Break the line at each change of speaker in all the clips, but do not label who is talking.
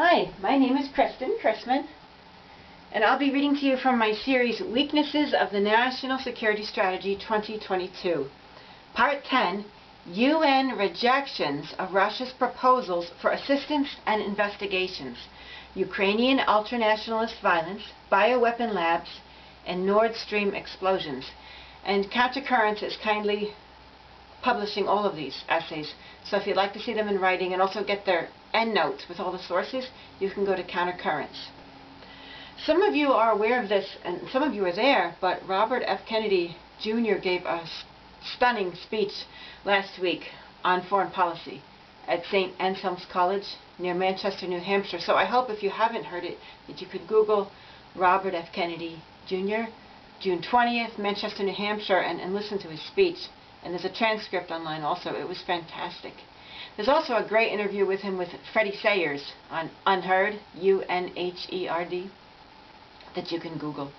Hi, my name is Kristen Chrisman, and I'll be reading to you from my series Weaknesses of the National Security Strategy 2022. Part 10, UN Rejections of Russia's Proposals for Assistance and Investigations, Ukrainian ultranationalist violence, bioweapon labs, and Nord Stream explosions. And Countercurrents is kindly publishing all of these essays. So if you'd like to see them in writing and also get their endnotes with all the sources, you can go to Countercurrents. Some of you are aware of this, and some of you were there, but Robert F. Kennedy Jr. gave a stunning speech last week on foreign policy at St. Anselm's College near Manchester, New Hampshire. So I hope if you haven't heard it, that you could Google Robert F. Kennedy Jr., June 20th, Manchester, New Hampshire, and listen to his speech. And there's a transcript online also. It was fantastic. There's also a great interview with him with Freddie Sayers on Unheard, U-N-H-E-R-D, that you can Google.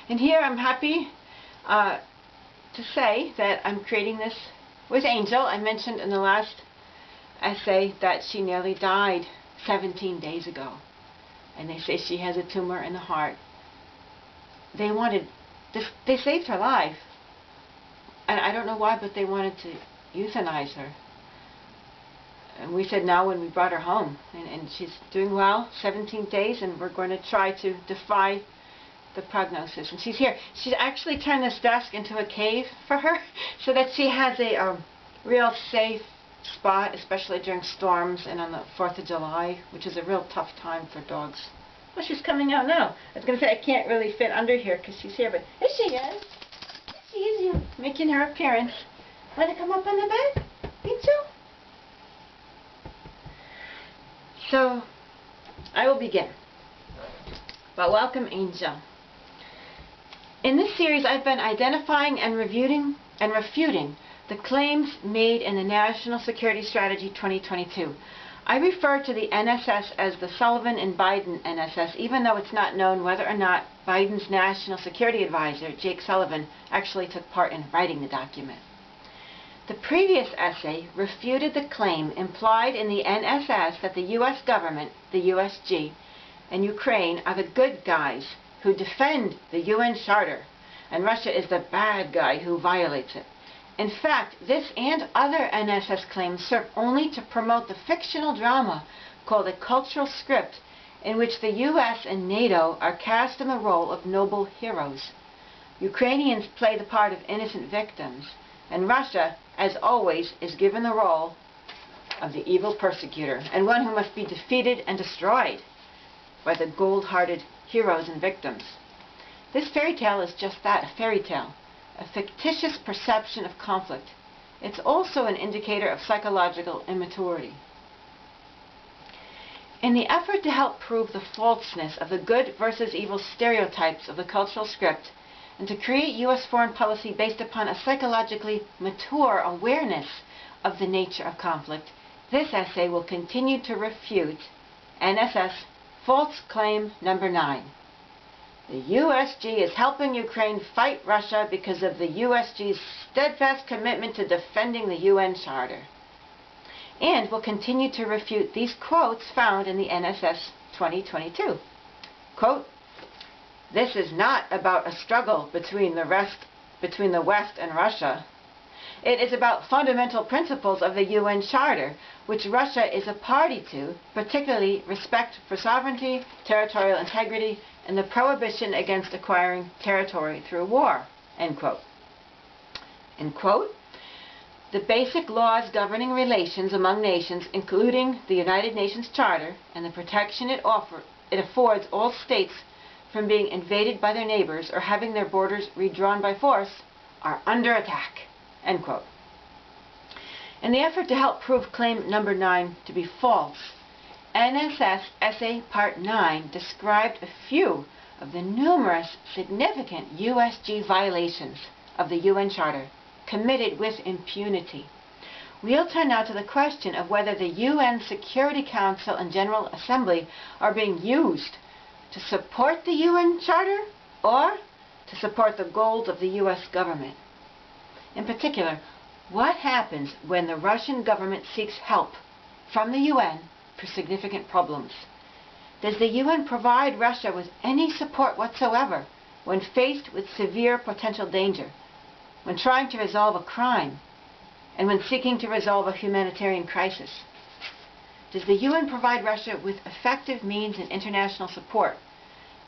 And here I'm happy to say that I'm creating this with Angel. I mentioned in the last essay that she nearly died 17 days ago. And they say she has a tumor in the heart. They saved her life. And I don't know why, but they wanted to euthanize her. And we said no when we brought her home. And she's doing well, 17 days, and we're going to try to defy the prognosis. And she's here. She's actually turned this desk into a cave for her so that she has a real safe spot, especially during storms and on the 4th of July, which is a real tough time for dogs. Well, she's coming out now. I was going to say I can't really fit under here because she's here, but here she is. She is making her appearance. Want to come up on the bed, Angel? So, I will begin. But welcome, Angel. In this series, I've been identifying and refuting the claims made in the National Security Strategy 2022. I refer to the NSS as the Sullivan and Biden NSS, even though it's not known whether or not Biden's National Security Advisor, Jake Sullivan, actually took part in writing the document. The previous essay refuted the claim implied in the NSS that the U.S. government, the USG, and Ukraine are the good guys who defend the UN Charter, and Russia is the bad guy who violates it. In fact, this and other NSS claims serve only to promote the fictional drama called a cultural script in which the U.S. and NATO are cast in the role of noble heroes. Ukrainians play the part of innocent victims, and Russia, as always, is given the role of the evil persecutor and one who must be defeated and destroyed by the gold-hearted heroes and victims. This fairy tale is just that, a fairy tale. A fictitious perception of conflict. It's also an indicator of psychological immaturity. In the effort to help prove the falseness of the good versus evil stereotypes of the cultural script, and to create U.S. foreign policy based upon a psychologically mature awareness of the nature of conflict, this essay will continue to refute NSS false claim number 9. The USG is helping Ukraine fight Russia because of the USG's steadfast commitment to defending the UN Charter. And will continue to refute these quotes found in the NSS 2022. Quote, "This is not about a struggle between the West and Russia. It is about fundamental principles of the UN Charter, which Russia is a party to, particularly respect for sovereignty, territorial integrity, and the prohibition against acquiring territory through war." End quote. End quote. The basic laws governing relations among nations, including the United Nations Charter and the protection it affords all states from being invaded by their neighbors or having their borders redrawn by force, are under attack. End quote. In the effort to help prove claim number 9 to be false, NSS Essay Part 9 described a few of the numerous significant USG violations of the UN Charter committed with impunity. We'll turn now to the question of whether the UN Security Council and General Assembly are being used to support the UN Charter or to support the goals of the U.S. government. In particular, what happens when the Russian government seeks help from the UN for significant problems? Does the UN provide Russia with any support whatsoever when faced with severe potential danger, when trying to resolve a crime, and when seeking to resolve a humanitarian crisis? Does the UN provide Russia with effective means and international support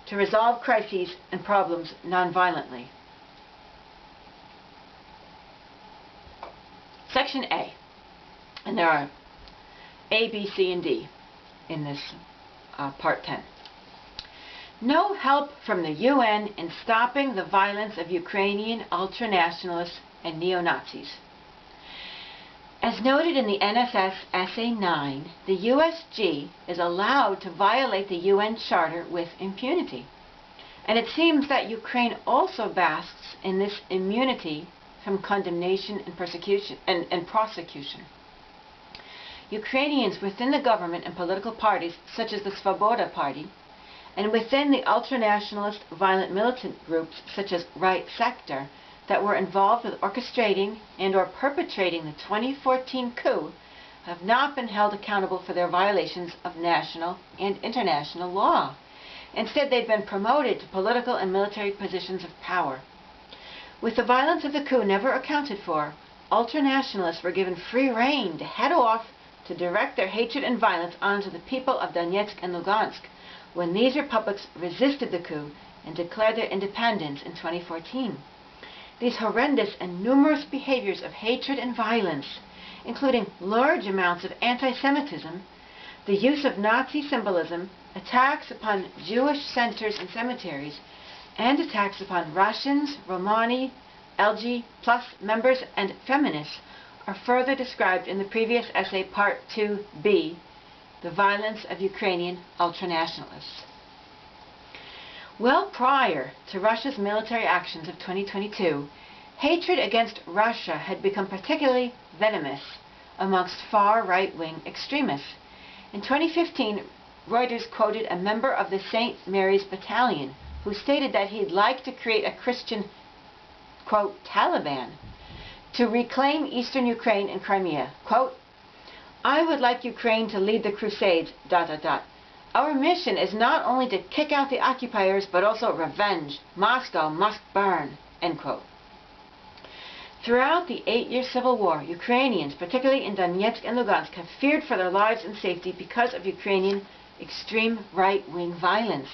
to resolve crises and problems nonviolently? Section A, and there are A, B, C, and D in this Part 10. No help from the UN in stopping the violence of Ukrainian ultranationalists and neo-Nazis. As noted in the NSS Essay 9, the USG is allowed to violate the UN Charter with impunity. And it seems that Ukraine also basks in this immunity from condemnation and persecution and prosecution. Ukrainians within the government and political parties, such as the Svoboda Party, and within the ultranationalist violent militant groups, such as Right Sector, that were involved with orchestrating and or perpetrating the 2014 coup, have not been held accountable for their violations of national and international law. Instead, they've been promoted to political and military positions of power. With the violence of the coup never accounted for, ultranationalists were given free rein to head off to direct their hatred and violence onto the people of Donetsk and Lugansk when these republics resisted the coup and declared their independence in 2014. These horrendous and numerous behaviors of hatred and violence, including large amounts of anti-Semitism, the use of Nazi symbolism, attacks upon Jewish centers and cemeteries, and attacks upon Russians, Romani, LG plus members, and feminists, are further described in the previous essay, Part 2b, The Violence of Ukrainian Ultranationalists. Well prior to Russia's military actions of 2022, hatred against Russia had become particularly venomous amongst far right-wing extremists. In 2015, Reuters quoted a member of the St. Mary's Battalion who stated that he'd like to create a Christian, quote, Taliban, to reclaim eastern Ukraine and Crimea. Quote, I would like Ukraine to lead the crusades, ... Our mission is not only to kick out the occupiers, but also revenge. Moscow must burn, end quote. Throughout the 8-year civil war, Ukrainians, particularly in Donetsk and Lugansk, have feared for their lives and safety because of Ukrainian extreme right-wing violence.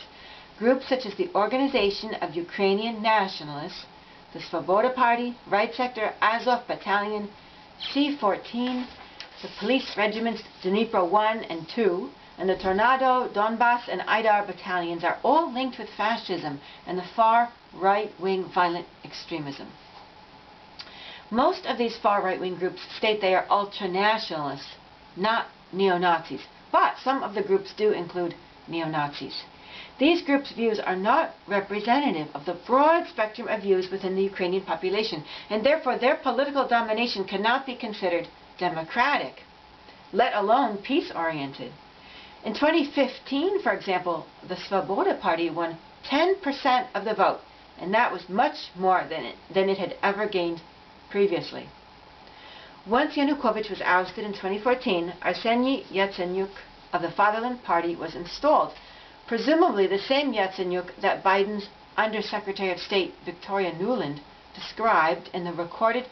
Groups such as the Organization of Ukrainian Nationalists, the Svoboda Party, Right Sector, Azov Battalion, C-14, the police regiments Dnipro 1 and 2, and the Tornado, Donbass, and Aidar battalions are all linked with fascism and the far right-wing violent extremism. Most of these far right-wing groups state they are ultranationalists, not neo-Nazis, but some of the groups do include neo-Nazis. These groups' views are not representative of the broad spectrum of views within the Ukrainian population, and therefore their political domination cannot be considered democratic, let alone peace-oriented. In 2015, for example, the Svoboda Party won 10% of the vote, and that was much more than it had ever gained previously. Once Yanukovych was ousted in 2014, Arseniy Yatsenyuk of the Fatherland Party was installed, presumably the same Yatsenyuk that Biden's Undersecretary of State Victoria Nuland described in the recorded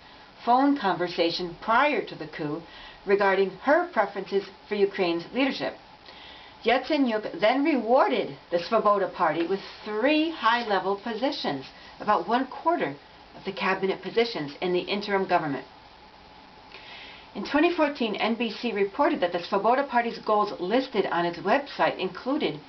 phone conversation prior to the coup regarding her preferences for Ukraine's leadership. Yatsenyuk then rewarded the Svoboda Party with 3 high-level positions, about 1/4 of the cabinet positions in the interim government. In 2014, NBC reported that the Svoboda Party's goals listed on its website included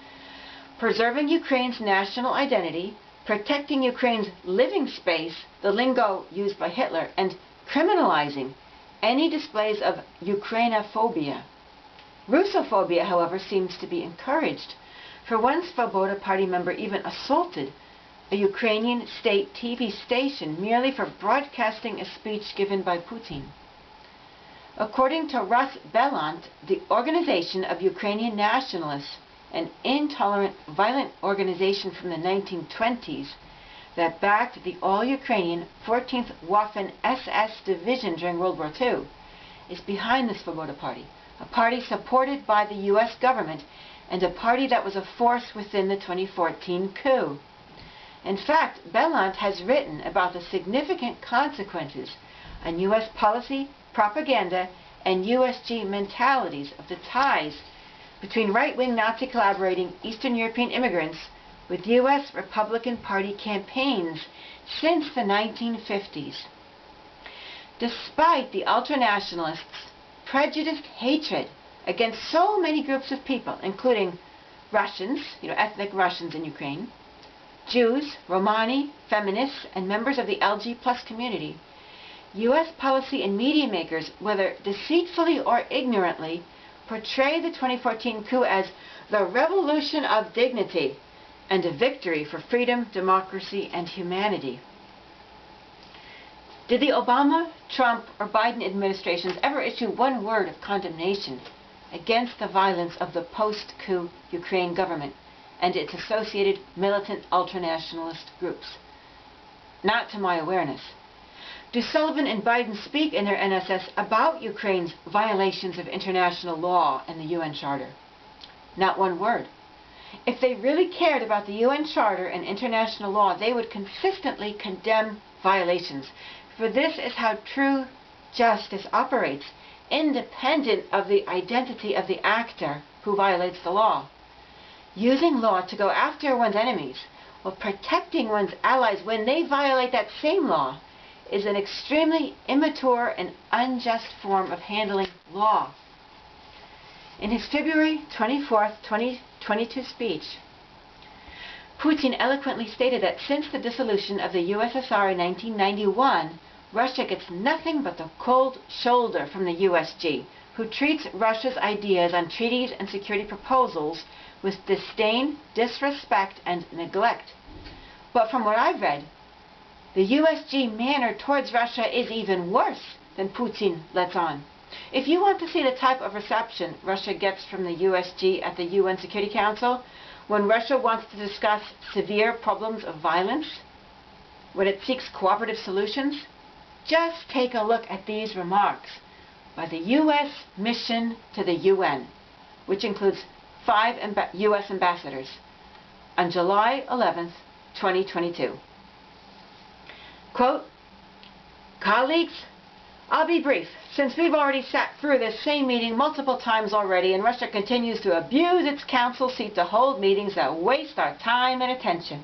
preserving Ukraine's national identity, protecting Ukraine's living space, the lingo used by Hitler, and criminalizing any displays of Ukrainophobia. Russophobia, however, seems to be encouraged, for one Svoboda Party member even assaulted a Ukrainian state TV station merely for broadcasting a speech given by Putin. According to Russ Belant, the Organization of Ukrainian Nationalists, an intolerant, violent organization from the 1920s that backed the all-Ukrainian 14th Waffen SS Division during World War II, is behind the Svoboda Party, a party supported by the U.S. government, and a party that was a force within the 2014 coup. In fact, Bellant has written about the significant consequences on U.S. policy, propaganda, and USG mentalities of the ties between right-wing Nazi collaborating Eastern European immigrants with U.S. Republican Party campaigns since the 1950s. Despite the ultranationalists' prejudiced hatred against so many groups of people, including Russians, ethnic Russians in Ukraine, Jews, Romani, feminists, and members of the LG+ community, U.S. policy and media makers, whether deceitfully or ignorantly, portray the 2014 coup as the revolution of dignity and a victory for freedom, democracy, and humanity. Did the Obama, Trump, or Biden administrations ever issue one word of condemnation against the violence of the post-coup Ukraine government and its associated militant ultranationalist groups? Not to my awareness. Do Sullivan and Biden speak in their NSS about Ukraine's violations of international law and the UN Charter? Not one word. If they really cared about the UN Charter and international law, they would consistently condemn violations. For this is how true justice operates, independent of the identity of the actor who violates the law. Using law to go after one's enemies while protecting one's allies when they violate that same law is an extremely immature and unjust form of handling law. In his February 24, 2022 speech, Putin eloquently stated that since the dissolution of the USSR in 1991, Russia gets nothing but the cold shoulder from the USG, who treats Russia's ideas on treaties and security proposals with disdain, disrespect, and neglect. But from what I've read, the USG manner towards Russia is even worse than Putin lets on. If you want to see the type of reception Russia gets from the USG at the UN Security Council, when Russia wants to discuss severe problems of violence, when it seeks cooperative solutions, just take a look at these remarks by the U.S. mission to the UN, which includes 5 U.S. ambassadors, on July 11th, 2022. Quote, "Colleagues, I'll be brief, since we've already sat through this same meeting multiple times already, and Russia continues to abuse its council seat to hold meetings that waste our time and attention.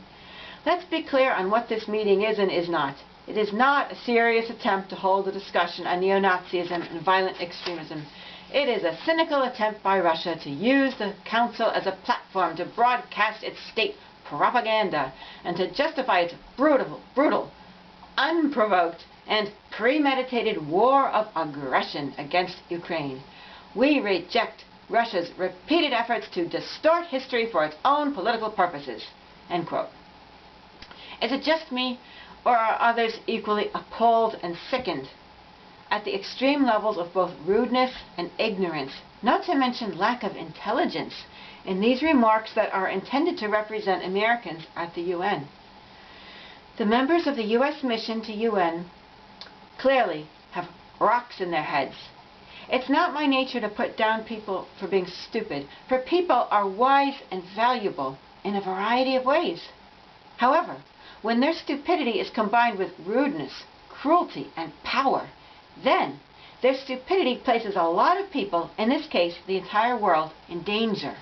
Let's be clear on what this meeting is and is not. It is not a serious attempt to hold a discussion on neo-Nazism and violent extremism. It is a cynical attempt by Russia to use the council as a platform to broadcast its state propaganda and to justify its brutal, unprovoked, and premeditated war of aggression against Ukraine. We reject Russia's repeated efforts to distort history for its own political purposes." End quote. Is it just me, or are others equally appalled and sickened at the extreme levels of both rudeness and ignorance, not to mention lack of intelligence, in these remarks that are intended to represent Americans at the UN? The members of the U.S. mission to UN clearly have rocks in their heads. It's not my nature to put down people for being stupid, for people are wise and valuable in a variety of ways. However, when their stupidity is combined with rudeness, cruelty, and power, then their stupidity places a lot of people, in this case the entire world, in danger.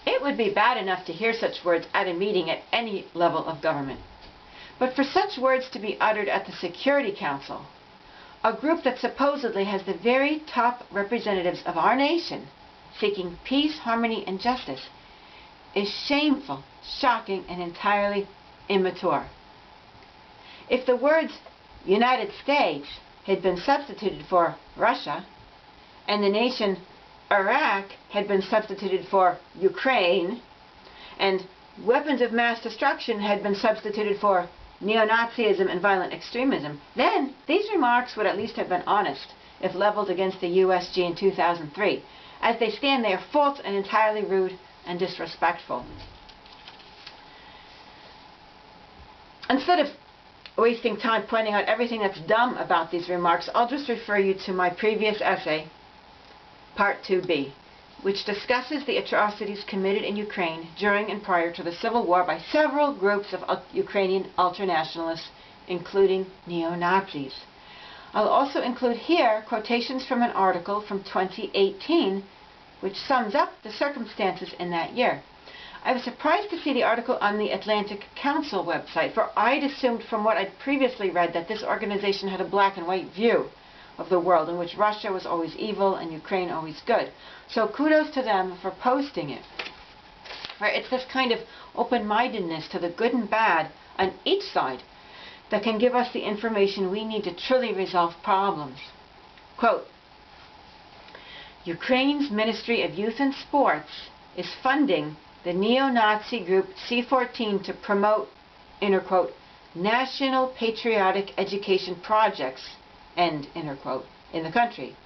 It would be bad enough to hear such words at a meeting at any level of government. But for such words to be uttered at the Security Council, a group that supposedly has the very top representatives of our nation seeking peace, harmony, and justice, is shameful, shocking, and entirely immature. If the words United States had been substituted for Russia, and the nation Iraq had been substituted for Ukraine, and weapons of mass destruction had been substituted for neo-Nazism and violent extremism, then these remarks would at least have been honest if leveled against the USG in 2003. As they stand, they are false and entirely rude and disrespectful. Instead of wasting time pointing out everything that's dumb about these remarks, I'll just refer you to my previous essay Part 2b, which discusses the atrocities committed in Ukraine during and prior to the civil war by several groups of Ukrainian ultranationalists, including neo-Nazis. I'll also include here quotations from an article from 2018, which sums up the circumstances in that year. I was surprised to see the article on the Atlantic Council website, for I'd assumed from what I'd previously read that this organization had a black and white view of the world in which Russia was always evil and Ukraine always good. So kudos to them for posting it. Right? It's this kind of open-mindedness to the good and bad on each side that can give us the information we need to truly resolve problems. Quote, Ukraine's Ministry of Youth and Sports is funding the neo-Nazi group C14 to promote, inner quote, national patriotic education projects, end inner quote, in the country, ...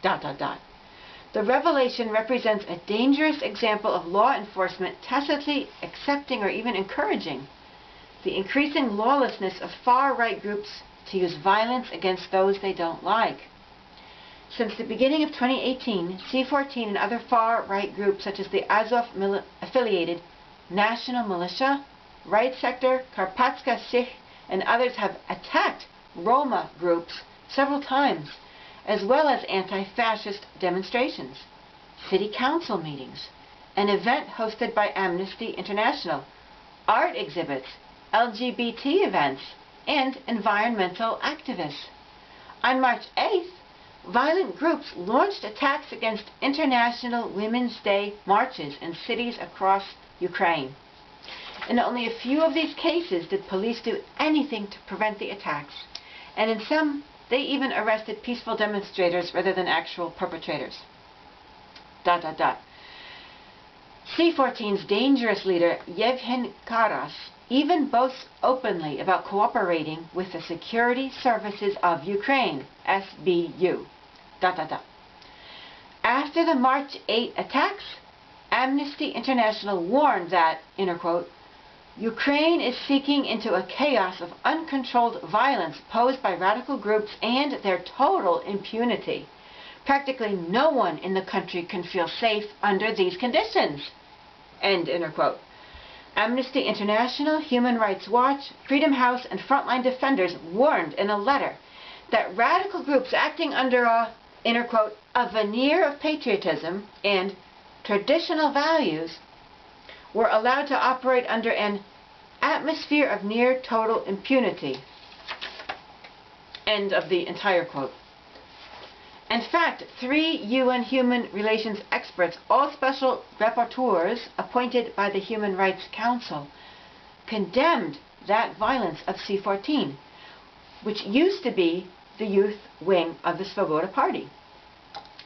The revelation represents a dangerous example of law enforcement tacitly accepting or even encouraging the increasing lawlessness of far-right groups to use violence against those they don't like. Since the beginning of 2018, C14 and other far-right groups such as the Azov-affiliated National Militia, Right Sector, Karpatska Sich, and others have attacked Roma groups several times, as well as anti-fascist demonstrations, city council meetings, an event hosted by Amnesty International, art exhibits, LGBT events, and environmental activists. On March 8th, violent groups launched attacks against International Women's Day marches in cities across Ukraine. In only a few of these cases did police do anything to prevent the attacks, and in some, they even arrested peaceful demonstrators rather than actual perpetrators. ... C14's dangerous leader, Yevhen Karas, even boasts openly about cooperating with the Security Services of Ukraine, SBU. ... After the March 8 attacks, Amnesty International warned that, inner quote, Ukraine is sinking into a chaos of uncontrolled violence posed by radical groups and their total impunity. Practically no one in the country can feel safe under these conditions. End inner quote. Amnesty International, Human Rights Watch, Freedom House, and Frontline Defenders warned in a letter that radical groups acting under a, inner quote, a veneer of patriotism and traditional values were allowed to operate under an atmosphere of near total impunity. End of the entire quote. In fact, 3 UN human relations experts, all special rapporteurs appointed by the Human Rights Council, condemned that violence of C14, which used to be the youth wing of the Svoboda Party,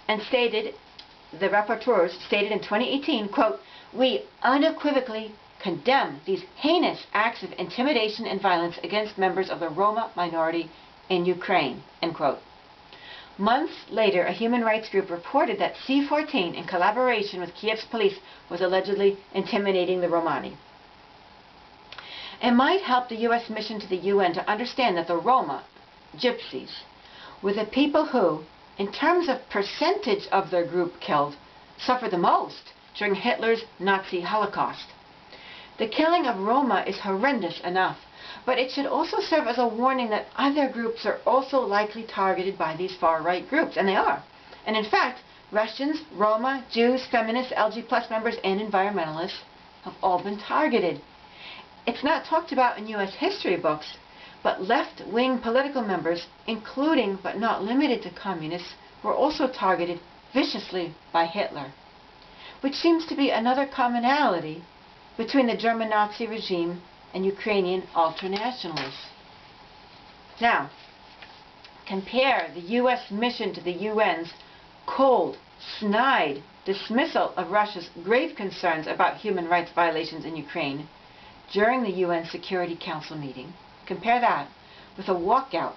and the rapporteurs stated in 2018, quote, we unequivocally condemn these heinous acts of intimidation and violence against members of the Roma minority in Ukraine, end quote. Months later, a human rights group reported that C14, in collaboration with Kiev's police, was allegedly intimidating the Romani. It might help the U.S. mission to the UN to understand that the Roma, gypsies, were the people who, in terms of percentage of their group killed, suffered the most during Hitler's Nazi Holocaust. The killing of Roma is horrendous enough, but it should also serve as a warning that other groups are also likely targeted by these far-right groups, and they are. And in fact, Russians, Roma, Jews, feminists, LG+ members, and environmentalists have all been targeted. It's not talked about in U.S. history books, but left-wing political members, including but not limited to communists, were also targeted viciously by Hitler, which seems to be another commonality between the German Nazi regime and Ukrainian ultranationalists. Now, compare the U.S. mission to the UN's cold, snide dismissal of Russia's grave concerns about human rights violations in Ukraine during the UN Security Council meeting. Compare that with a walkout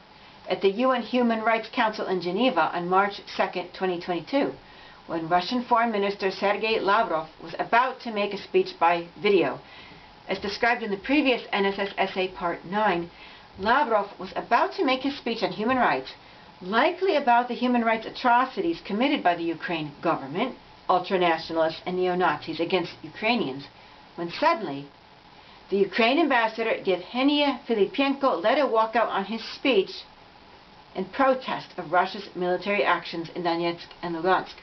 at the UN Human Rights Council in Geneva on March 2, 2022, when Russian Foreign Minister Sergei Lavrov was about to make a speech by video. As described in the previous NSS essay Part 9, Lavrov was about to make his speech on human rights likely about the human rights atrocities committed by the Ukraine government, ultranationalists, and neo-Nazis against Ukrainians, when suddenly the Ukraine ambassador Yevhenia Filipenko led a walkout on his speech in protest of Russia's military actions in Donetsk and Lugansk.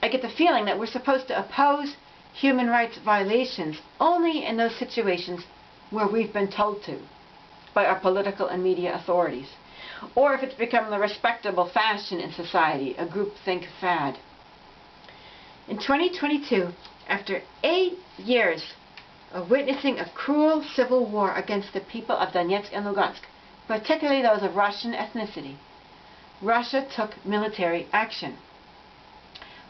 I get the feeling that we're supposed to oppose human rights violations only in those situations where we've been told to by our political and media authorities, or if it's become the respectable fashion in society, a groupthink fad. In 2022, after 8 years of witnessing a cruel civil war against the people of Donetsk and Lugansk, particularly those of Russian ethnicity, Russia took military action.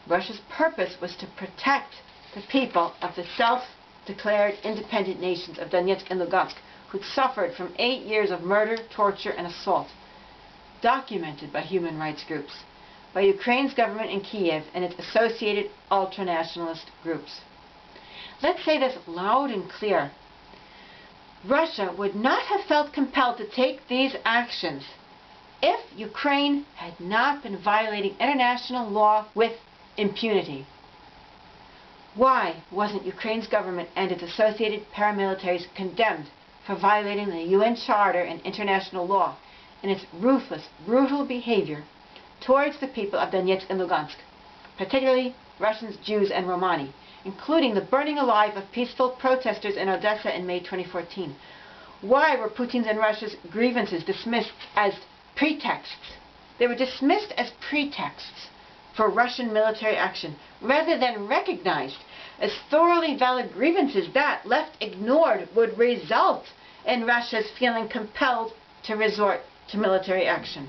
Russia's purpose was to protect the people of the self-declared independent nations of Donetsk and Lugansk, who'd suffered from 8 years of murder, torture, and assault, documented by human rights groups, by Ukraine's government in Kiev and its associated ultranationalist groups. Let's say this loud and clear. Russia would not have felt compelled to take these actions if Ukraine had not been violating international law with impunity. Why wasn't Ukraine's government and its associated paramilitaries condemned for violating the UN Charter and international law in its ruthless, brutal behavior towards the people of Donetsk and Lugansk, particularly Russians, Jews, and Romani, including the burning alive of peaceful protesters in Odessa in May 2014? Why were Putin's and Russia's grievances dismissed as pretexts? They were dismissed as pretexts for Russian military action, rather than recognized as thoroughly valid grievances that, left ignored, would result in Russia's feeling compelled to resort to military action.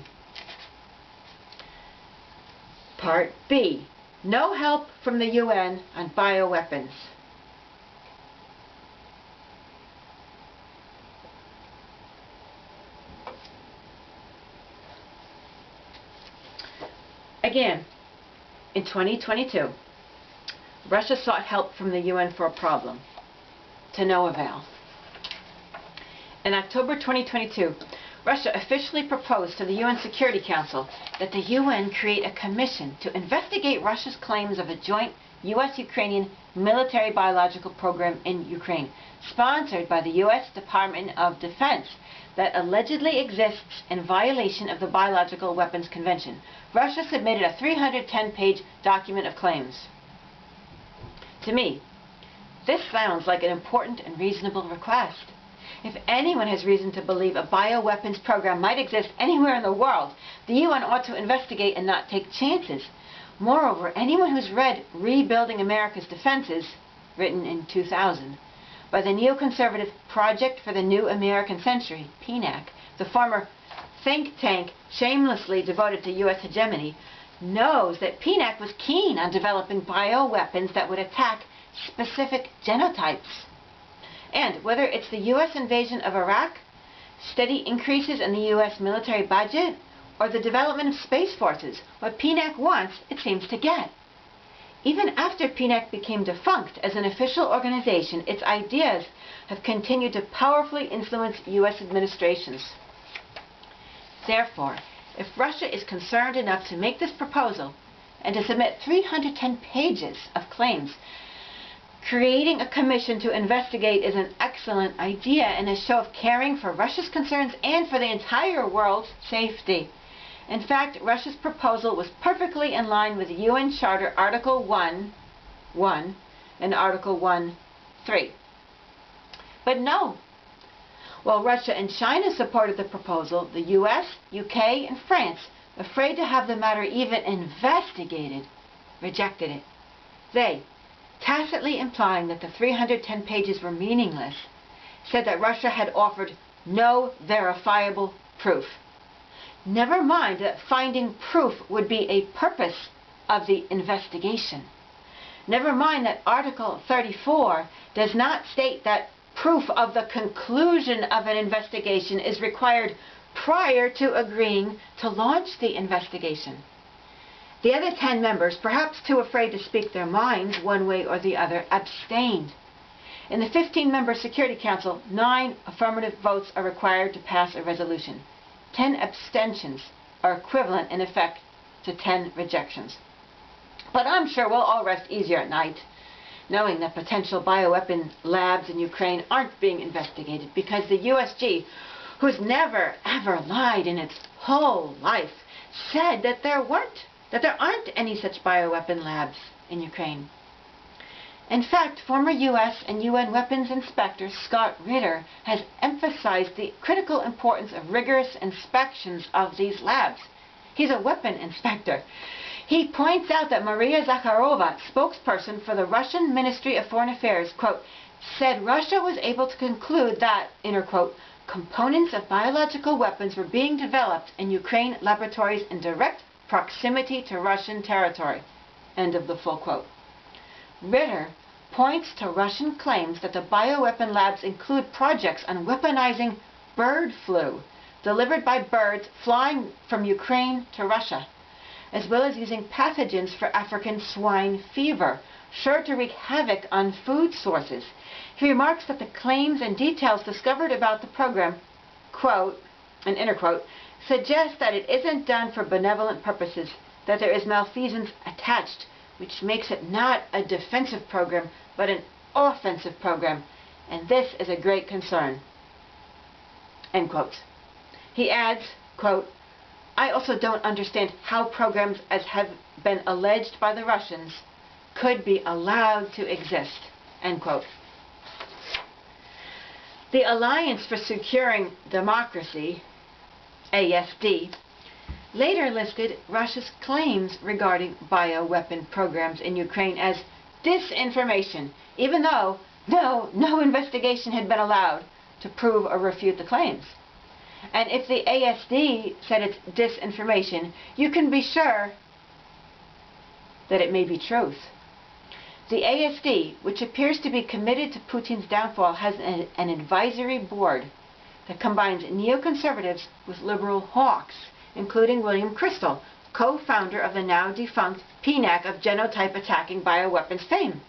Part B. No help from the UN on bioweapons. Again, in 2022, Russia sought help from the UN for a problem, to no avail. In October 2022, Russia officially proposed to the UN Security Council that the UN create a commission to investigate Russia's claims of a joint US-Ukrainian military biological program in Ukraine, sponsored by the US Department of Defense, that allegedly exists in violation of the Biological Weapons Convention. Russia submitted a 310-page document of claims. To me, this sounds like an important and reasonable request. If anyone has reason to believe a bioweapons program might exist anywhere in the world, the UN ought to investigate and not take chances. Moreover, anyone who's read Rebuilding America's Defenses, written in 2000, by the neoconservative Project for the New American Century, PNAC, the former think tank shamelessly devoted to U.S. hegemony, knows that PNAC was keen on developing bioweapons that would attack specific genotypes. And whether it's the U.S. invasion of Iraq, steady increases in the U.S. military budget, or the development of space forces, what PNAC wants, it seems to get. Even after PNAC became defunct as an official organization, its ideas have continued to powerfully influence U.S. administrations. Therefore, if Russia is concerned enough to make this proposal and to submit 310 pages of claims, creating a commission to investigate is an excellent idea and a show of caring for Russia's concerns and for the entire world's safety. In fact, Russia's proposal was perfectly in line with the UN Charter Article 1.1 and Article 1.3. But no. While Russia and China supported the proposal, the US, UK, and France, afraid to have the matter even investigated, rejected it. They, tacitly implying that the 310 pages were meaningless, said that Russia had offered no verifiable proof. Never mind that finding proof would be a purpose of the investigation. Never mind that Article 34 does not state that proof of the conclusion of an investigation is required prior to agreeing to launch the investigation. The other 10 members, perhaps too afraid to speak their minds one way or the other, abstained. In the 15-member Security Council, 9 affirmative votes are required to pass a resolution. 10 abstentions are equivalent in effect to 10 rejections. But I'm sure we'll all rest easier at night, knowing that potential bioweapon labs in Ukraine aren't being investigated because the USG, who's never ever lied in its whole life, said that there aren't any such bioweapon labs in Ukraine. In fact, former US and UN weapons inspector Scott Ritter has emphasized the critical importance of rigorous inspections of these labs. He's a weapon inspector. He points out that Maria Zakharova, spokesperson for the Russian Ministry of Foreign Affairs, quote, said Russia was able to conclude that, inner quote, components of biological weapons were being developed in Ukraine laboratories in direct proximity to Russian territory, end of the full quote. Ritter points to Russian claims that the bioweapon labs include projects on weaponizing bird flu delivered by birds flying from Ukraine to Russia, as well as using pathogens for African swine fever, sure to wreak havoc on food sources. He remarks that the claims and details discovered about the program, quote, and inner quote, suggest that it isn't done for benevolent purposes, that there is malfeasance attached, which makes it not a defensive program, but an offensive program, and this is a great concern, end quote. He adds, quote, I also don't understand how programs as have been alleged by the Russians could be allowed to exist, end quote. The Alliance for Securing Democracy, ASD, later listed Russia's claims regarding bioweapon programs in Ukraine as disinformation, even though no investigation had been allowed to prove or refute the claims. And if the ASD said it's disinformation, you can be sure that it may be truth. The ASD, which appears to be committed to Putin's downfall, has an advisory board that combines neoconservatives with liberal hawks, including William Crystal, co-founder of the now-defunct PNAC of genotype-attacking bioweapons fame.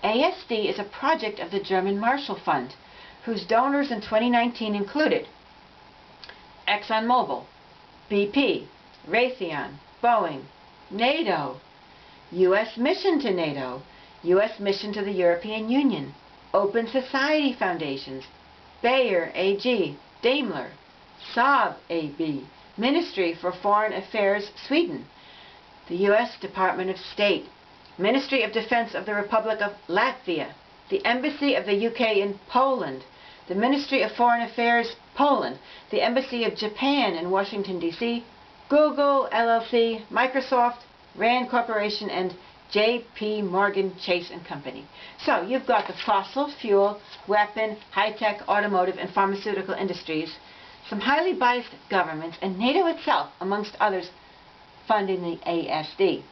ASD is a project of the German Marshall Fund, whose donors in 2019 included ExxonMobil, BP, Raytheon, Boeing, NATO, U.S. mission to NATO, U.S. mission to the European Union, Open Society Foundations, Bayer AG, Daimler, Saab AB, Ministry for Foreign Affairs Sweden, the U.S. Department of State, Ministry of Defense of the Republic of Latvia, the Embassy of the UK in Poland, the Ministry of Foreign Affairs Poland, the Embassy of Japan in Washington, D.C., Google, LLC, Microsoft, Rand Corporation, and J.P. Morgan Chase & Company. So you've got the fossil fuel, weapon, high-tech, automotive, and pharmaceutical industries, some highly biased governments, and NATO itself, amongst others, funding the ASD.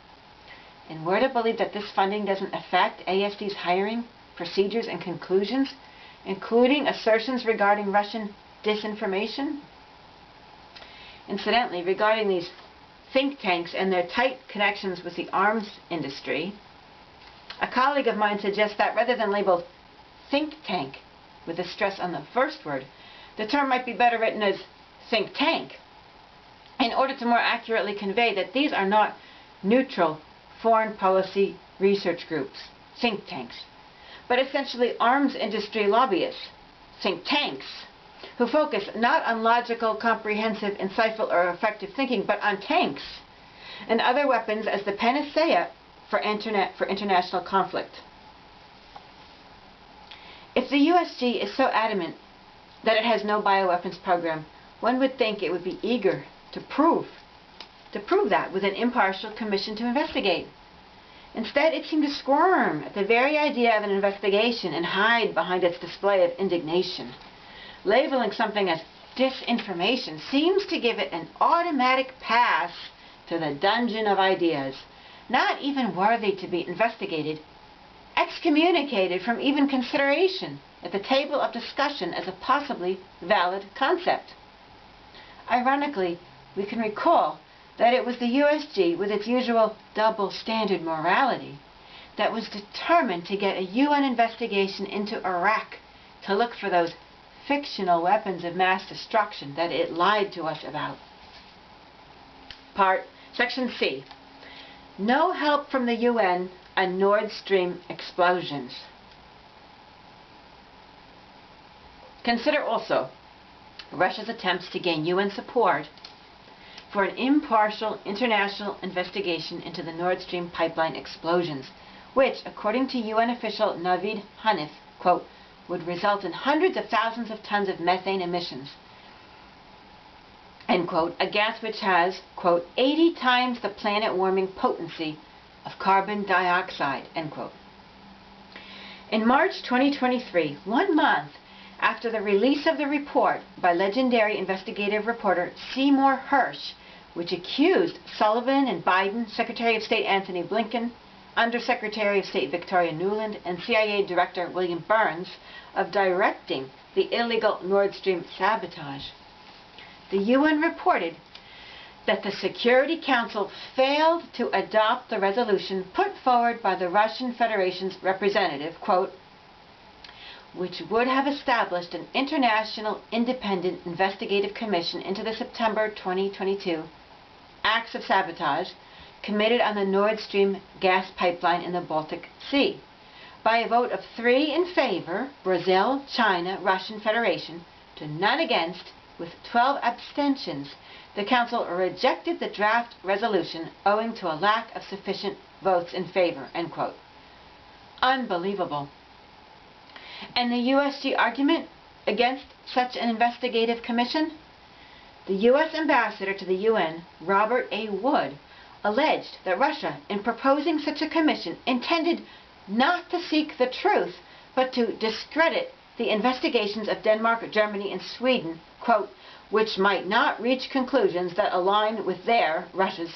And we're to believe that this funding doesn't affect ASD's hiring, procedures, and conclusions, including assertions regarding Russian disinformation? Incidentally, regarding these think tanks and their tight connections with the arms industry, a colleague of mine suggests that rather than label think tank with a stress on the first word, the term might be better written as think tank, in order to more accurately convey that these are not neutral foreign policy research groups, think tanks, but essentially arms industry lobbyists, think tanks, who focus not on logical, comprehensive, insightful, or effective thinking, but on tanks and other weapons as the panacea for international conflict. If the USG is so adamant that it has no bioweapons program, one would think it would be eager to prove that with an impartial commission to investigate. Instead, it seemed to squirm at the very idea of an investigation and hide behind its display of indignation. Labeling something as disinformation seems to give it an automatic pass to the dungeon of ideas, not even worthy to be investigated, excommunicated from even consideration at the table of discussion as a possibly valid concept. Ironically, we can recall that it was the USG, with its usual double standard morality, that was determined to get a UN investigation into Iraq to look for those fictional weapons of mass destruction that it lied to us about. Section C. No help from the UN on Nord Stream explosions. Consider also Russia's attempts to gain UN support for an impartial international investigation into the Nord Stream pipeline explosions, which, according to UN official Navid Hanif, quote, would result in hundreds of thousands of tons of methane emissions, end quote, a gas which has, quote, 80 times the planet-warming potency of carbon dioxide, end quote. In March 2023, 1 month after the release of the report by legendary investigative reporter Seymour Hersh, which accused Sullivan and Biden, Secretary of State Anthony Blinken, Undersecretary of State Victoria Nuland, and CIA Director William Burns of directing the illegal Nord Stream sabotage, the UN reported that the Security Council failed to adopt the resolution put forward by the Russian Federation's representative, quote, which would have established an international independent investigative commission into the September 2022 acts of sabotage committed on the Nord Stream gas pipeline in the Baltic Sea. By a vote of 3 in favor, Brazil, China, Russian Federation, to none against, with 12 abstentions, the Council rejected the draft resolution owing to a lack of sufficient votes in favor, end quote. Unbelievable. And the USG argument against such an investigative commission? The U.S. ambassador to the UN, Robert A. Wood, alleged that Russia, in proposing such a commission, intended not to seek the truth, but to discredit the investigations of Denmark, Germany, and Sweden, quote, which might not reach conclusions that align with their, Russia's,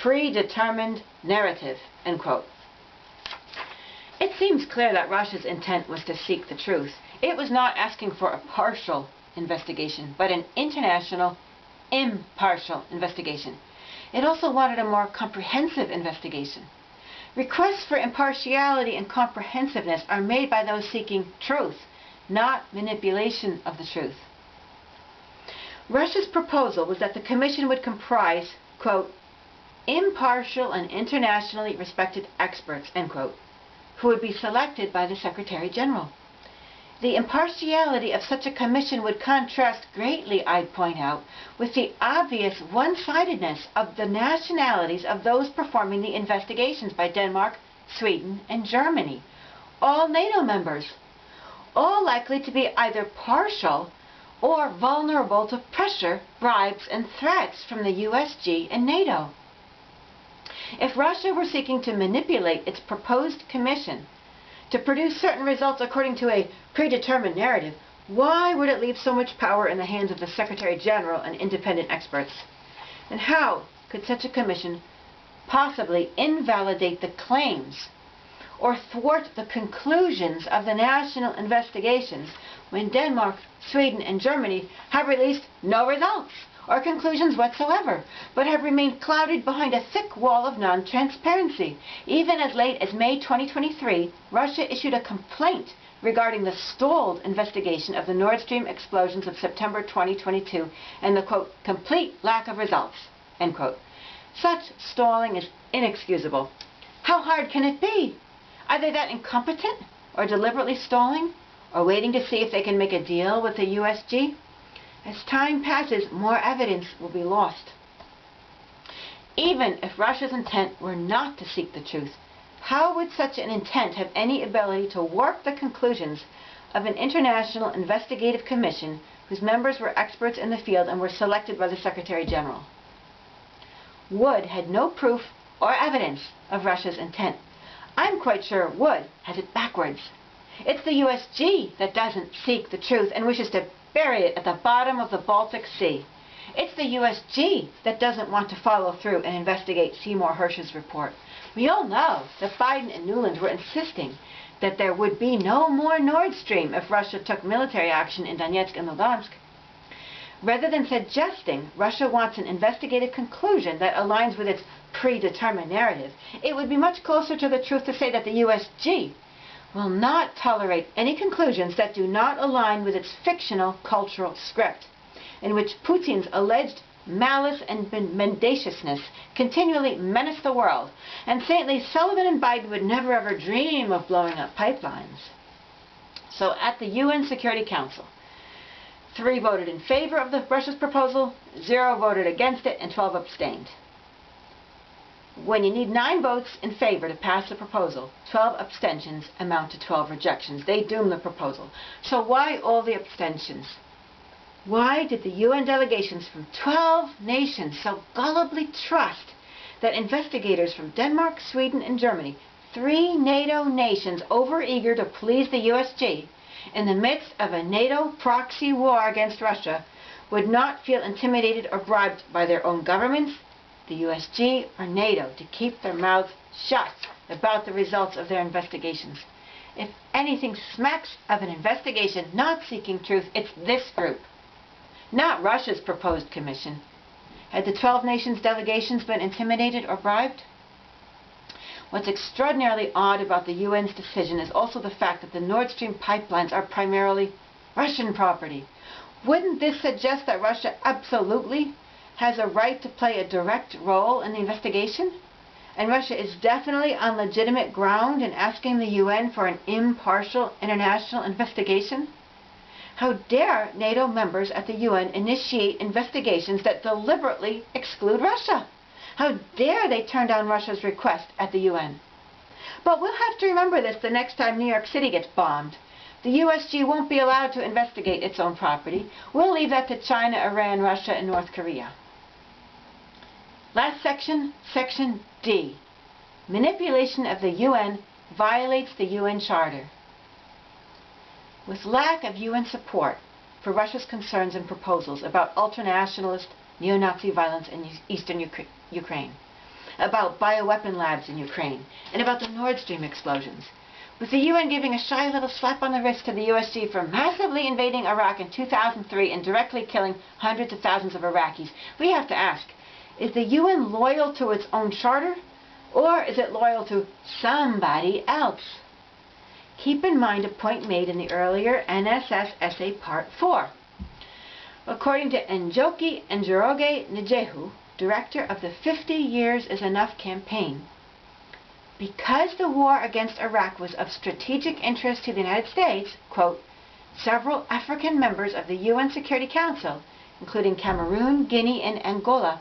predetermined narrative, end quote. It seems clear that Russia's intent was to seek the truth. It was not asking for a partial investigation, but an international, impartial investigation. It also wanted a more comprehensive investigation. Requests for impartiality and comprehensiveness are made by those seeking truth, not manipulation of the truth. Russia's proposal was that the commission would comprise, quote, impartial and internationally respected experts, end quote, who would be selected by the Secretary General. The impartiality of such a commission would contrast greatly, I'd point out, with the obvious one-sidedness of the nationalities of those performing the investigations by Denmark, Sweden, and Germany, all NATO members, all likely to be either partial or vulnerable to pressure, bribes, and threats from the USG and NATO. If Russia were seeking to manipulate its proposed commission to produce certain results according to a predetermined narrative, why would it leave so much power in the hands of the Secretary General and independent experts? And how could such a commission possibly invalidate the claims or thwart the conclusions of the national investigations when Denmark, Sweden, and Germany have released no results or conclusions whatsoever, but have remained clouded behind a thick wall of non-transparency? Even as late as May 2023, Russia issued a complaint regarding the stalled investigation of the Nord Stream explosions of September 2022 and the, quote, complete lack of results, end quote. Such stalling is inexcusable. How hard can it be? Either that incompetent, or deliberately stalling, or waiting to see if they can make a deal with the USG? As time passes, more evidence will be lost. Even if Russia's intent were not to seek the truth, how would such an intent have any ability to warp the conclusions of an international investigative commission whose members were experts in the field and were selected by the Secretary General? Wood had no proof or evidence of Russia's intent. I'm quite sure Wood has it backwards. It's the USG that doesn't seek the truth and wishes to bury it at the bottom of the Baltic Sea. It's the USG that doesn't want to follow through and investigate Seymour Hersh's report. We all know that Biden and Nuland were insisting that there would be no more Nord Stream if Russia took military action in Donetsk and Lugansk. Rather than suggesting Russia wants an investigative conclusion that aligns with its predetermined narrative, it would be much closer to the truth to say that the USG will not tolerate any conclusions that do not align with its fictional cultural script, in which Putin's alleged malice and mendaciousness continually menace the world, and saintly Sullivan and Biden would never ever dream of blowing up pipelines. So at the UN Security Council, 3 voted in favor of Russia's proposal, 0 voted against it, and 12 abstained. When you need 9 votes in favor to pass the proposal, 12 abstentions amount to 12 rejections. They doom the proposal. So why all the abstentions? Why did the UN delegations from 12 nations so gullibly trust that investigators from Denmark, Sweden, and Germany, 3 NATO nations overeager to please the USG, in the midst of a NATO proxy war against Russia, would not feel intimidated or bribed by their own governments, the USG, or NATO to keep their mouths shut about the results of their investigations? If anything smacks of an investigation not seeking truth, it's this group, not Russia's proposed commission. Had the 12 nations delegations been intimidated or bribed? What's extraordinarily odd about the UN's decision is also the fact that the Nord Stream pipelines are primarily Russian property. Wouldn't this suggest that Russia absolutely has a right to play a direct role in the investigation? And Russia is definitely on legitimate ground in asking the UN for an impartial international investigation? How dare NATO members at the UN initiate investigations that deliberately exclude Russia? How dare they turn down Russia's request at the UN? But we'll have to remember this the next time New York City gets bombed. The USG won't be allowed to investigate its own property. We'll leave that to China, Iran, Russia, and North Korea. Last section, Section D. Manipulation of the UN violates the UN Charter. With lack of UN support for Russia's concerns and proposals about ultranationalist neo-Nazi violence in eastern Ukraine, about bioweapon labs in Ukraine, and about the Nord Stream explosions, with the UN giving a shy little slap on the wrist to the USG for massively invading Iraq in 2003 and directly killing hundreds of thousands of Iraqis, we have to ask, is the UN loyal to its own charter, or is it loyal to somebody else? Keep in mind a point made in the earlier NSS essay Part 4. According to Njoki Njoroge Njehu, director of the 50 Years is Enough campaign, because the war against Iraq was of strategic interest to the United States, quote, several African members of the UN Security Council, including Cameroon, Guinea, and Angola,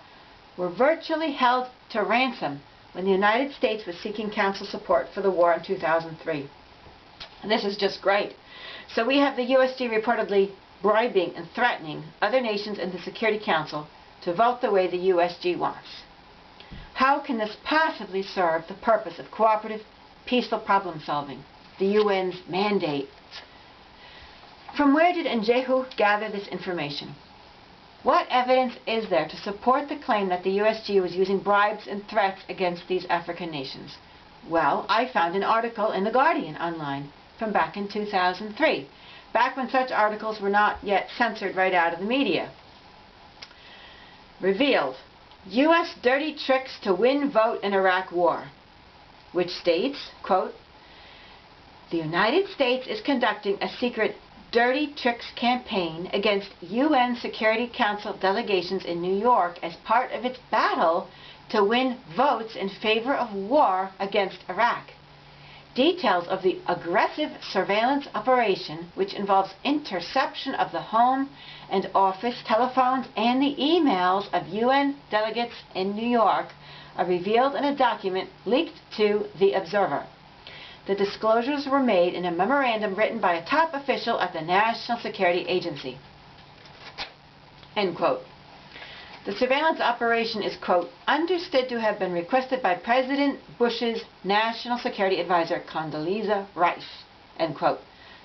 were virtually held to ransom when the United States was seeking council support for the war in 2003. And this is just great. So we have the USG reportedly bribing and threatening other nations in the Security Council to vote the way the USG wants. How can this possibly serve the purpose of cooperative, peaceful problem solving, the UN's mandate? From where did Njehu gather this information? What evidence is there to support the claim that the USG was using bribes and threats against these African nations? Well, I found an article in The Guardian online from back in 2003, back when such articles were not yet censored right out of the media. Revealed, U.S. dirty tricks to win vote in Iraq war, which states, quote, the United States is conducting a secret dirty tricks campaign against UN Security Council delegations in New York as part of its battle to win votes in favor of war against Iraq. Details of the aggressive surveillance operation, which involves interception of the home and office telephones and the emails of UN delegates in New York, are revealed in a document leaked to The Observer. The disclosures were made in a memorandum written by a top official at the National Security Agency. End quote. The surveillance operation is, quote, understood to have been requested by President Bush's National Security Advisor, Condoleezza Rice, end quote.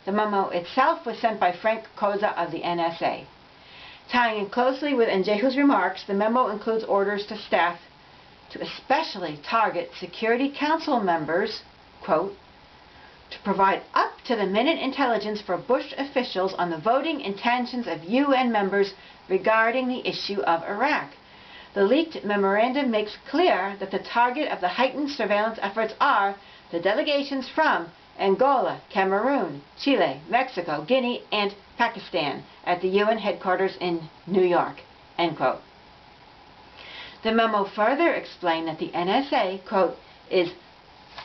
The memo itself was sent by Frank Koza of the NSA. Tying in closely with Njehu's remarks, the memo includes orders to staff to especially target Security Council members, quote, to provide up-to-the-minute intelligence for Bush officials on the voting intentions of UN members regarding the issue of Iraq. The leaked memorandum makes clear that the target of the heightened surveillance efforts are the delegations from Angola, Cameroon, Chile, Mexico, Guinea, and Pakistan at the UN headquarters in New York, end quote. The memo further explained that the NSA, quote, is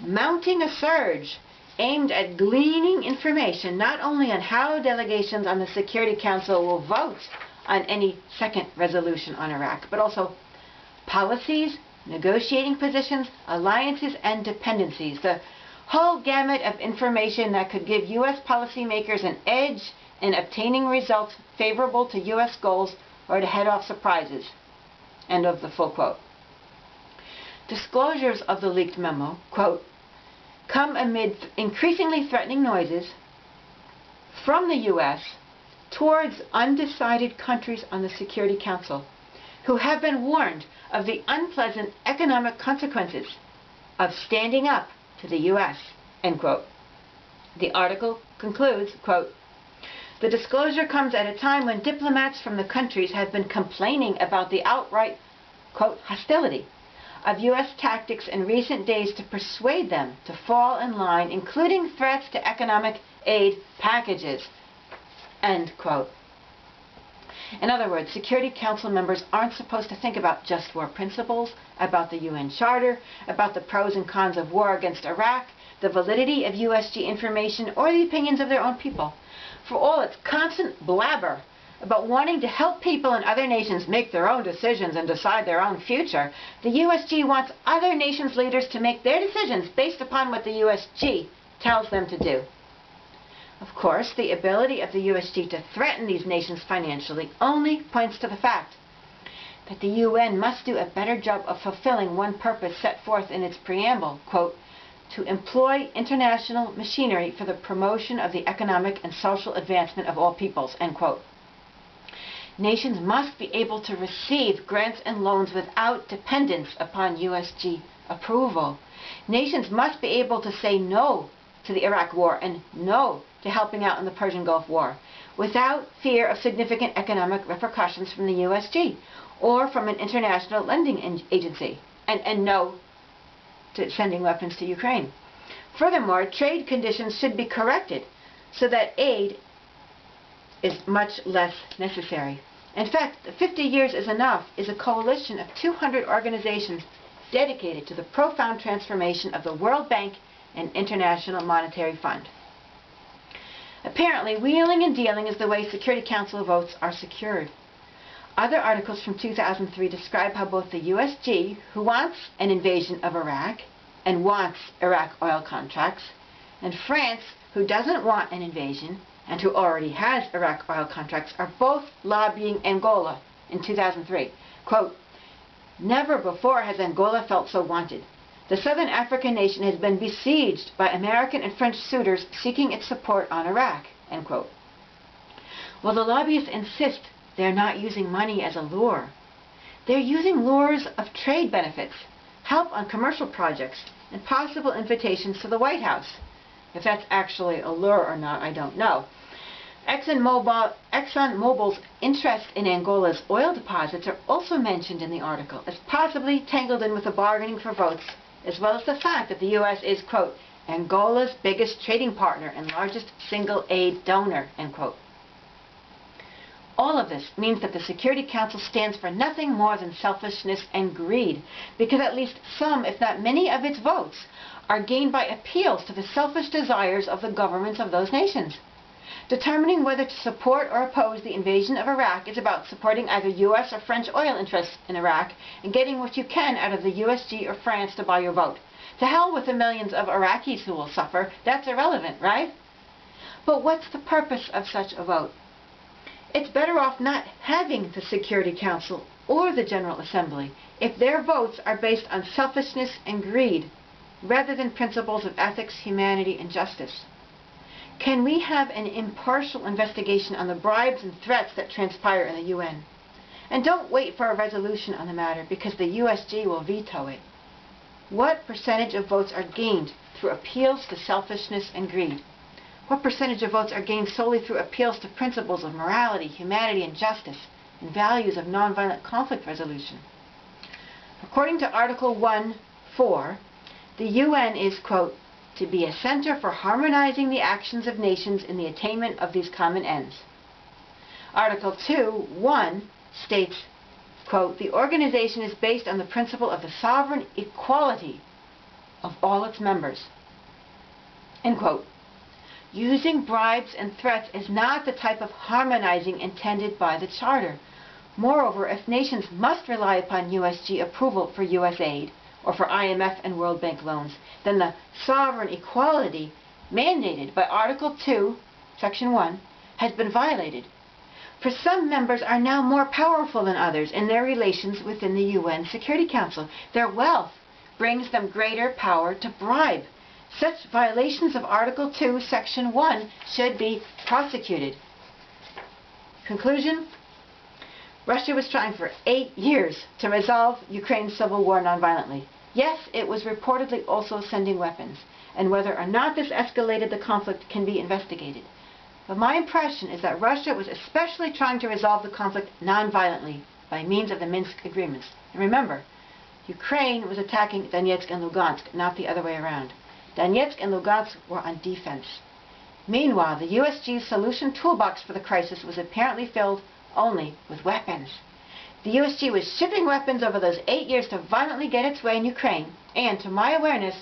mounting a surge aimed at gleaning information not only on how delegations on the Security Council will vote on any second resolution on Iraq, but also policies, negotiating positions, alliances, and dependencies. The whole gamut of information that could give U.S. policymakers an edge in obtaining results favorable to U.S. goals or to head off surprises. End of the full quote. Disclosures of the leaked memo, quote, come amid increasingly threatening noises from the U.S. towards undecided countries on the Security Council who have been warned of the unpleasant economic consequences of standing up to the U.S., end quote. The article concludes, quote, the disclosure comes at a time when diplomats from the countries have been complaining about the outright, quote, hostility of U.S. tactics in recent days to persuade them to fall in line, including threats to economic aid packages, end quote. In other words, Security Council members aren't supposed to think about just war principles, about the UN Charter, about the pros and cons of war against Iraq, the validity of USG information, or the opinions of their own people. For all its constant blabber about wanting to help people in other nations make their own decisions and decide their own future, the USG wants other nations' leaders to make their decisions based upon what the USG tells them to do. Of course, the ability of the USG to threaten these nations financially only points to the fact that the UN must do a better job of fulfilling one purpose set forth in its preamble, quote, to employ international machinery for the promotion of the economic and social advancement of all peoples, end quote. Nations must be able to receive grants and loans without dependence upon USG approval. Nations must be able to say no to the Iraq War and no to helping out in the Persian Gulf War without fear of significant economic repercussions from the USG or from an international lending agency, and no to sending weapons to Ukraine. Furthermore, trade conditions should be corrected so that aid is much less necessary. In fact, 50 years is enough is a coalition of 200 organizations dedicated to the profound transformation of the World Bank and International Monetary Fund. Apparently, wheeling and dealing is the way Security Council votes are secured. Other articles from 2003 describe how both the USG, who wants an invasion of Iraq and wants Iraq oil contracts, and France, who doesn't want an invasion and who already has Iraq oil contracts, are both lobbying Angola in 2003. Quote, never before has Angola felt so wanted. The Southern African nation has been besieged by American and French suitors seeking its support on Iraq, end quote. Well, the lobbyists insist they're not using money as a lure. They're using lures of trade benefits, help on commercial projects, and possible invitations to the White House. If that's actually a lure or not, I don't know. ExxonMobil's interest in Angola's oil deposits are also mentioned in the article as possibly tangled in with the bargaining for votes, as well as the fact that the U.S. is, quote, Angola's biggest trading partner and largest single aid donor, end quote. All of this means that the Security Council stands for nothing more than selfishness and greed, because at least some, if not many, of its votes are gained by appeals to the selfish desires of the governments of those nations. Determining whether to support or oppose the invasion of Iraq is about supporting either U.S. or French oil interests in Iraq and getting what you can out of the USG or France to buy your vote. To hell with the millions of Iraqis who will suffer. That's irrelevant, right? But what's the purpose of such a vote? It's better off not having the Security Council or the General Assembly if their votes are based on selfishness and greed rather than principles of ethics, humanity, and justice. Can we have an impartial investigation on the bribes and threats that transpire in the UN? And don't wait for a resolution on the matter because the USG will veto it. What percentage of votes are gained through appeals to selfishness and greed? What percentage of votes are gained solely through appeals to principles of morality, humanity, and justice, and values of nonviolent conflict resolution? According to Article 1.4, the UN is, quote, to be a center for harmonizing the actions of nations in the attainment of these common ends. Article 2:1 states, quote, "The organization is based on the principle of the sovereign equality of all its members." End quote. Using bribes and threats is not the type of harmonizing intended by the Charter. Moreover, if nations must rely upon USG approval for US aid, or for IMF and World Bank loans, then the sovereign equality mandated by Article 2, Section 1, has been violated. For some members are now more powerful than others in their relations within the UN Security Council. Their wealth brings them greater power to bribe. Such violations of Article 2, Section 1 should be prosecuted. Conclusion: Russia was trying for 8 years to resolve Ukraine's civil war nonviolently. Yes, it was reportedly also sending weapons, and whether or not this escalated the conflict can be investigated. But my impression is that Russia was especially trying to resolve the conflict nonviolently by means of the Minsk agreements. And remember, Ukraine was attacking Donetsk and Lugansk, not the other way around. Donetsk and Lugansk were on defense. Meanwhile, the USG's solution toolbox for the crisis was apparently filled only with weapons. The USG was shipping weapons over those 8 years to violently get its way in Ukraine, and to my awareness,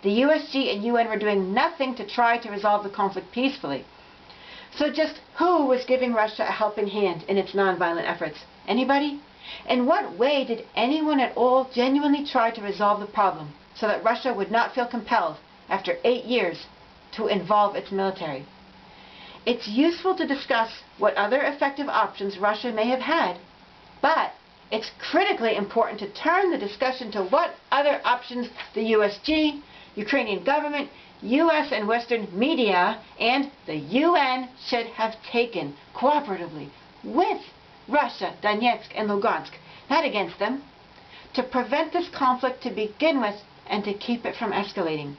the USG and UN were doing nothing to try to resolve the conflict peacefully. So just who was giving Russia a helping hand in its nonviolent efforts? Anybody? In what way did anyone at all genuinely try to resolve the problem so that Russia would not feel compelled, after 8 years, to involve its military? It's useful to discuss what other effective options Russia may have had, but it's critically important to turn the discussion to what other options the USG, Ukrainian government, US and Western media, and the UN should have taken cooperatively with Russia, Donetsk and Lugansk, not against them, to prevent this conflict to begin with and to keep it from escalating.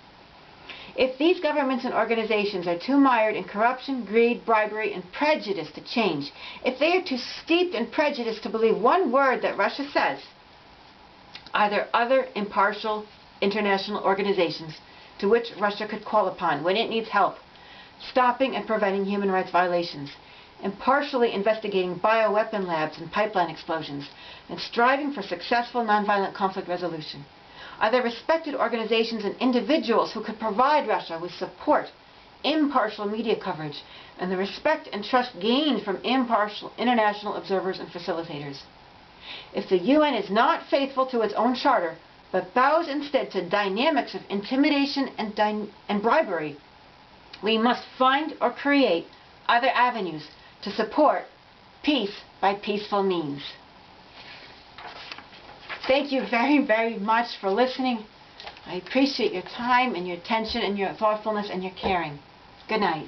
If these governments and organizations are too mired in corruption, greed, bribery, and prejudice to change, if they are too steeped in prejudice to believe one word that Russia says, are there other impartial international organizations to which Russia could call upon when it needs help, stopping and preventing human rights violations, impartially investigating bioweapon labs and pipeline explosions, and striving for successful nonviolent conflict resolution? Are there respected organizations and individuals who could provide Russia with support, impartial media coverage, and the respect and trust gained from impartial international observers and facilitators? If the UN is not faithful to its own charter, but bows instead to dynamics of intimidation and bribery, we must find or create other avenues to support peace by peaceful means. Thank you very, very much for listening. I appreciate your time and your attention and your thoughtfulness and your caring. Good night.